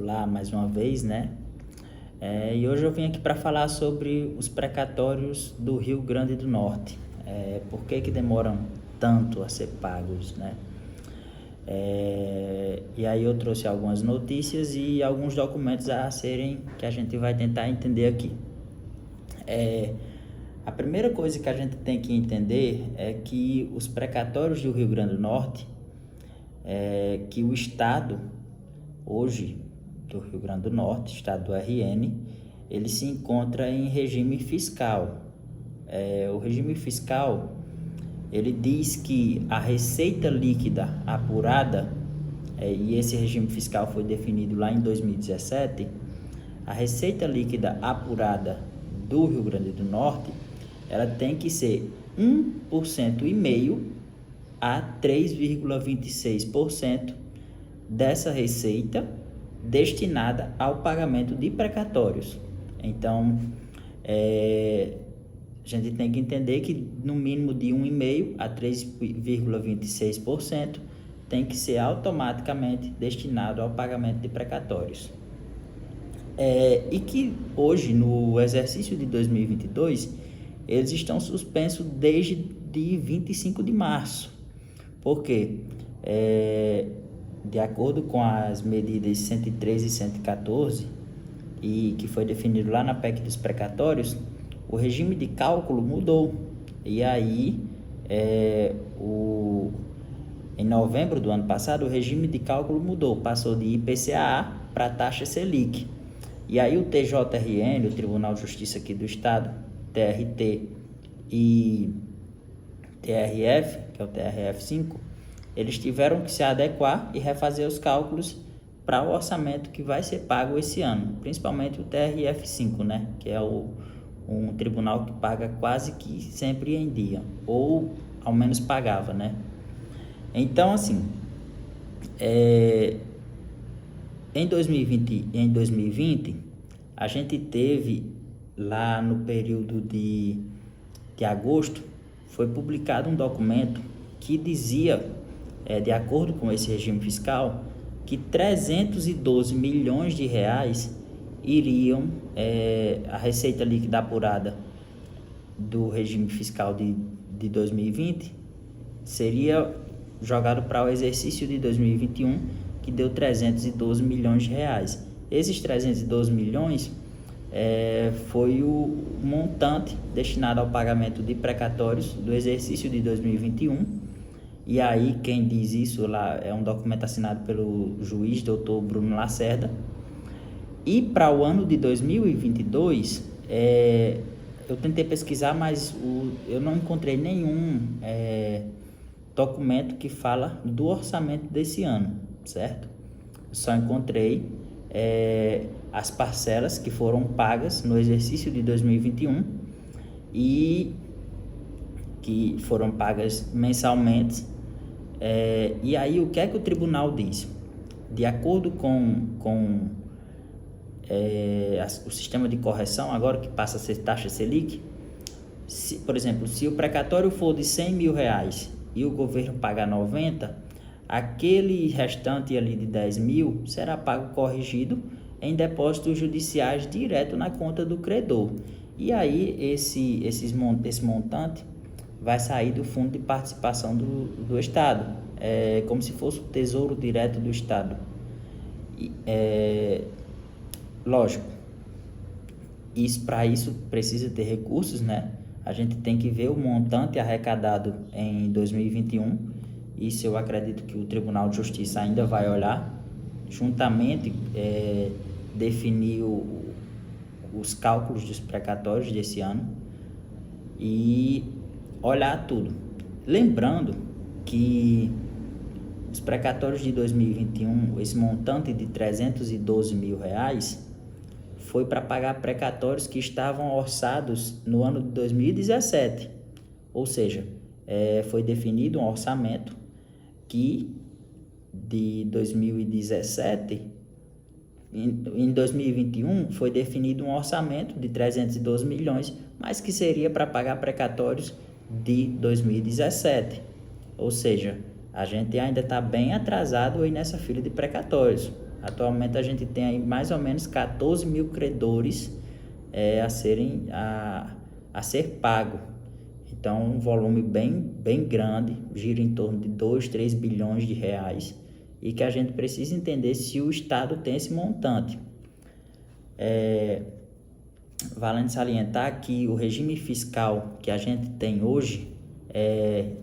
Olá mais uma vez, né? E hoje eu vim aqui para falar sobre os precatórios do Rio Grande do Norte. Por que demoram tanto a ser pagos, né? E aí eu trouxe algumas notícias e alguns documentos que a gente vai tentar entender aqui. A primeira coisa que a gente tem que entender é que os precatórios do Rio Grande do Norte, que o Estado, hoje, do Rio Grande do Norte, Estado do RN, ele se encontra em regime fiscal. O regime fiscal, ele diz que a receita líquida apurada, e esse regime fiscal foi definido lá em 2017, a receita líquida apurada do Rio Grande do Norte, ela tem que ser 1,5% a 3,26% dessa receita destinada ao pagamento de precatórios. Então, a gente tem que entender que no mínimo de 1,5% a 3,26% tem que ser automaticamente destinado ao pagamento de precatórios. E que hoje, no exercício de 2022, eles estão suspensos desde 25 de março. Por quê? De acordo com as medidas 113 e 114, e que foi definido lá na PEC dos precatórios, o regime de cálculo mudou. E aí, em novembro do ano passado, o regime de cálculo mudou, passou de IPCA para taxa Selic. E aí o TJRN, o Tribunal de Justiça aqui do Estado, TRT e TRF, que é o TRF5, eles tiveram que se adequar e refazer os cálculos para o orçamento que vai ser pago esse ano, principalmente o TRF5, né, que é um tribunal que paga quase que sempre em dia, ou ao menos pagava, né? Então, assim, em 2020, a gente teve lá no período de agosto, foi publicado um documento que dizia, de acordo com esse regime fiscal, que 312 milhões de reais iriam, a receita líquida apurada do regime fiscal de 2020 seria jogado para o exercício de 2021, que deu 312 milhões de reais. Esses 312 milhões foi o montante destinado ao pagamento de precatórios do exercício de 2021. E aí quem diz isso lá é um documento assinado pelo juiz Dr. Bruno Lacerda. E para o ano de 2022, eu tentei pesquisar, mas eu não encontrei nenhum documento que fala do orçamento desse ano, certo? Só encontrei as parcelas que foram pagas no exercício de 2021 e que foram pagas mensalmente. E aí o que é que o tribunal diz? De acordo com o sistema de correção, agora que passa a ser taxa Selic, por exemplo, se o precatório for de 100 mil reais e o governo pagar 90, aquele restante ali de 10 mil será pago corrigido em depósitos judiciais direto na conta do credor. E aí esse montante vai sair do fundo de participação do Estado, como se fosse o tesouro direto do Estado. Lógico, para isso precisa ter recursos, né? A gente tem que ver o montante arrecadado em 2021. Isso eu acredito que o Tribunal de Justiça ainda vai olhar, juntamente definir os cálculos dos precatórios desse ano e olhar tudo. Lembrando que os precatórios de 2021, esse montante de 312 mil reais, foi para pagar precatórios que estavam orçados no ano de 2017. Ou seja, foi definido um orçamento que de 2017, em 2021, foi definido um orçamento de 312 milhões, mas que seria para pagar precatórios de 2017. Ou seja, a gente ainda está bem atrasado aí nessa fila de precatórios. Atualmente a gente tem aí mais ou menos 14 mil credores a ser pago. Então, um volume bem grande, gira em torno de 2, 3 bilhões de reais, e que a gente precisa entender se o Estado tem esse montante. Valendo salientar que o regime fiscal que a gente tem hoje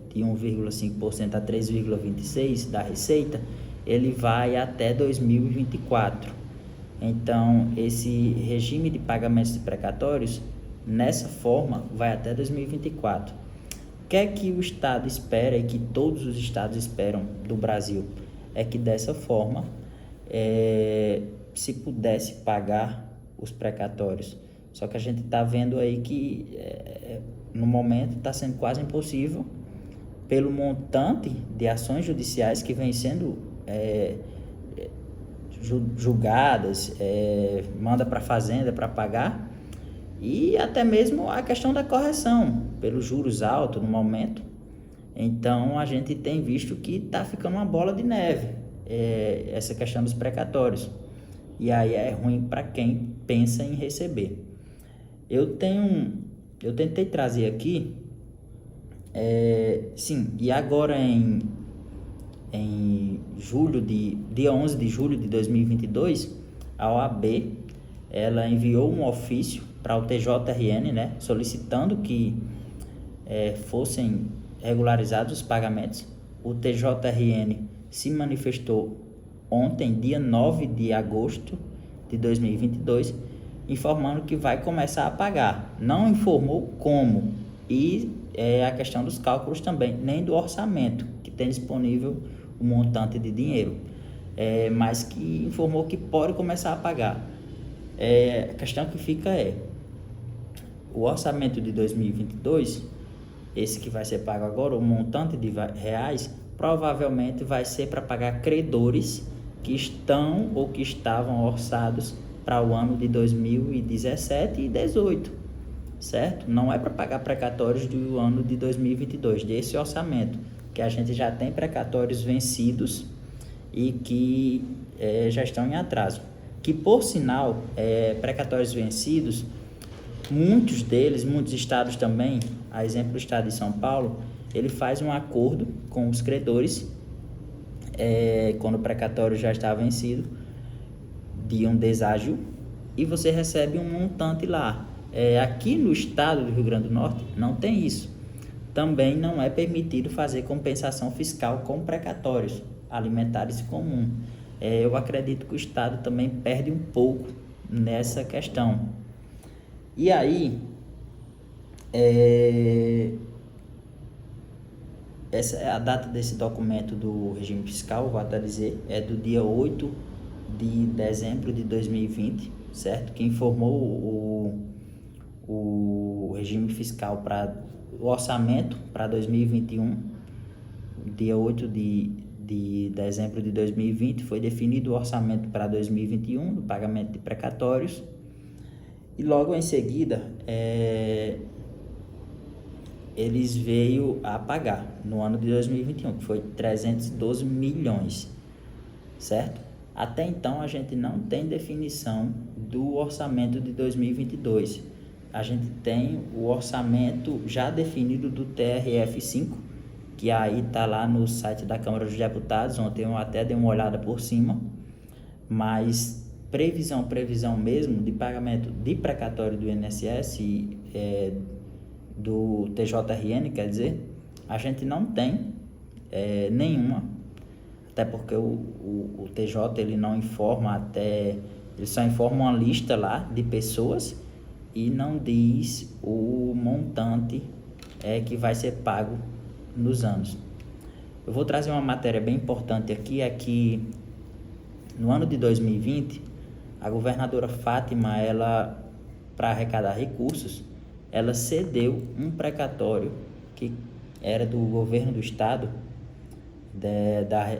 de 1,5% a 3,26% da receita, ele vai até 2024. Então, esse regime de pagamentos de precatórios, nessa forma, vai até 2024. O que é que o Estado espera e que todos os estados esperam do Brasil? É que dessa forma, se pudesse pagar os precatórios. Só que a gente está vendo aí que, no momento, está sendo quase impossível pelo montante de ações judiciais que vem sendo julgadas, manda para a Fazenda para pagar, e até mesmo a questão da correção, pelos juros altos no momento. Então, a gente tem visto que está ficando uma bola de neve, essa questão dos precatórios. E aí é ruim para quem pensa em receber. Eu tentei trazer aqui, e agora em dia 11 de julho de 2022, a OAB ela enviou um ofício para o TJRN, né, solicitando que fossem regularizados os pagamentos. O TJRN se manifestou ontem, dia 9 de agosto de 2022, informando que vai começar a pagar. Não informou como, e a questão dos cálculos também, nem do orçamento, que tem disponível o montante de dinheiro, mas que informou que pode começar a pagar. A questão que fica o orçamento de 2022, esse que vai ser pago agora, o montante de reais, provavelmente vai ser para pagar credores que estão ou que estavam orçados para o ano de 2017 e 2018, certo? Não é para pagar precatórios do ano de 2022, desse orçamento, que a gente já tem precatórios vencidos e que já estão em atraso. Que, por sinal, precatórios vencidos, muitos deles, muitos estados também, a exemplo do estado de São Paulo, ele faz um acordo com os credores, quando o precatório já está vencido, de um deságio, e você recebe um montante lá. Aqui no estado do Rio Grande do Norte não tem isso. Também não é permitido fazer compensação fiscal com precatórios alimentares comum. Eu acredito que o estado também perde um pouco nessa questão. E aí, essa é a data desse documento do regime fiscal, vou até dizer, é do dia 8 de dezembro de 2020, certo? Que informou o regime fiscal o orçamento para 2021, dia 8 de dezembro de 2020, foi definido o orçamento para 2021, do pagamento de precatórios, e logo em seguida, eles veio a pagar no ano de 2021, que foi 312 milhões, certo? Até então, a gente não tem definição do orçamento de 2022. A gente tem o orçamento já definido do TRF5, que aí está lá no site da Câmara dos Deputados. Ontem eu até dei uma olhada por cima, mas previsão mesmo de pagamento de precatório do INSS do TJRN, quer dizer, a gente não tem nenhuma, até porque o TJ ele não informa, ele só informa uma lista lá de pessoas e não diz o montante que vai ser pago nos anos. Eu vou trazer uma matéria bem importante aqui, é que no ano de 2020, a governadora Fátima, para arrecadar recursos, ela cedeu um precatório que era do governo do estado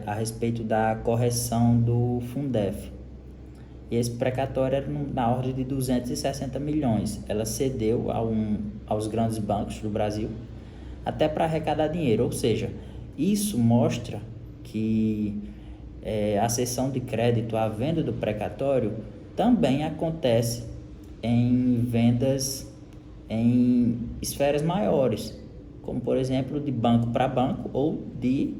a respeito da correção do Fundef. E esse precatório era na ordem de 260 milhões. Ela cedeu aos grandes bancos do Brasil até para arrecadar dinheiro. Ou seja, isso mostra que a cessão de crédito, a venda do precatório, também acontece em vendas em esferas maiores, como por exemplo de banco para banco ou de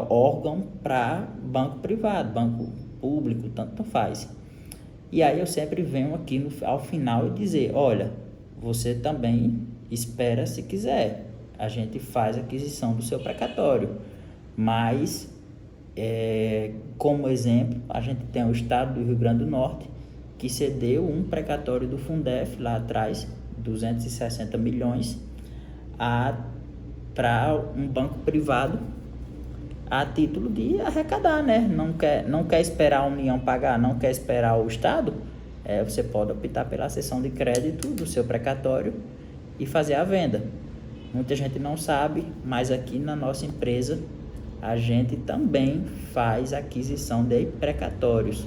órgão para banco privado, banco público, tanto faz. E aí eu sempre venho aqui ao final e dizer, olha, você também espera se quiser, a gente faz a aquisição do seu precatório, mas como exemplo, a gente tem o estado do Rio Grande do Norte, que cedeu um precatório do Fundef lá atrás, 260 milhões, para um banco privado, a título de arrecadar, né? Não quer esperar a União pagar, não quer esperar o Estado, você pode optar pela cessão de crédito do seu precatório e fazer a venda. Muita gente não sabe, mas aqui na nossa empresa a gente também faz aquisição de precatórios,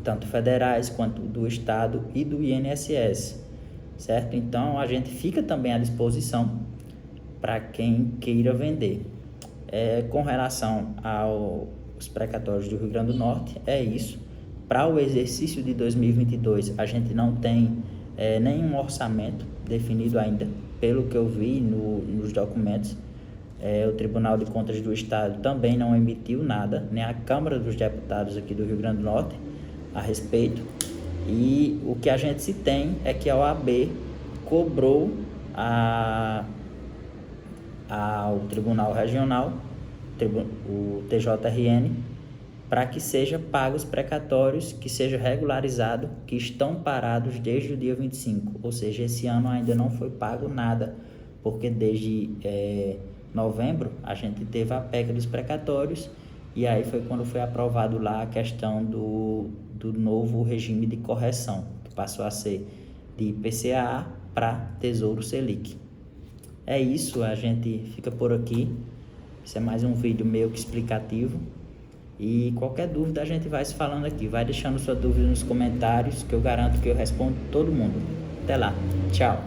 tanto federais quanto do Estado e do INSS, certo? Então a gente fica também à disposição para quem queira vender. Com relação aos precatórios do Rio Grande do Norte, é isso. Para o exercício de 2022, a gente não tem nenhum orçamento definido ainda, pelo que eu vi nos documentos. O Tribunal de Contas do Estado também não emitiu nada, nem a Câmara dos Deputados aqui do Rio Grande do Norte a respeito. E o que a gente se tem é que a OAB cobrou ao Tribunal Regional, o TJRN, para que seja pagos precatórios, que seja regularizado, que estão parados desde o dia 25, ou seja, esse ano ainda não foi pago nada, porque desde novembro a gente teve a PEC dos precatórios, e aí foi quando foi aprovado lá a questão do novo regime de correção, que passou a ser de IPCA para Tesouro Selic. É isso, a gente fica por aqui. Esse é mais um vídeo meio que explicativo. E qualquer dúvida a gente vai se falando aqui. Vai deixando sua dúvida nos comentários, que eu garanto que eu respondo todo mundo. Até lá. Tchau.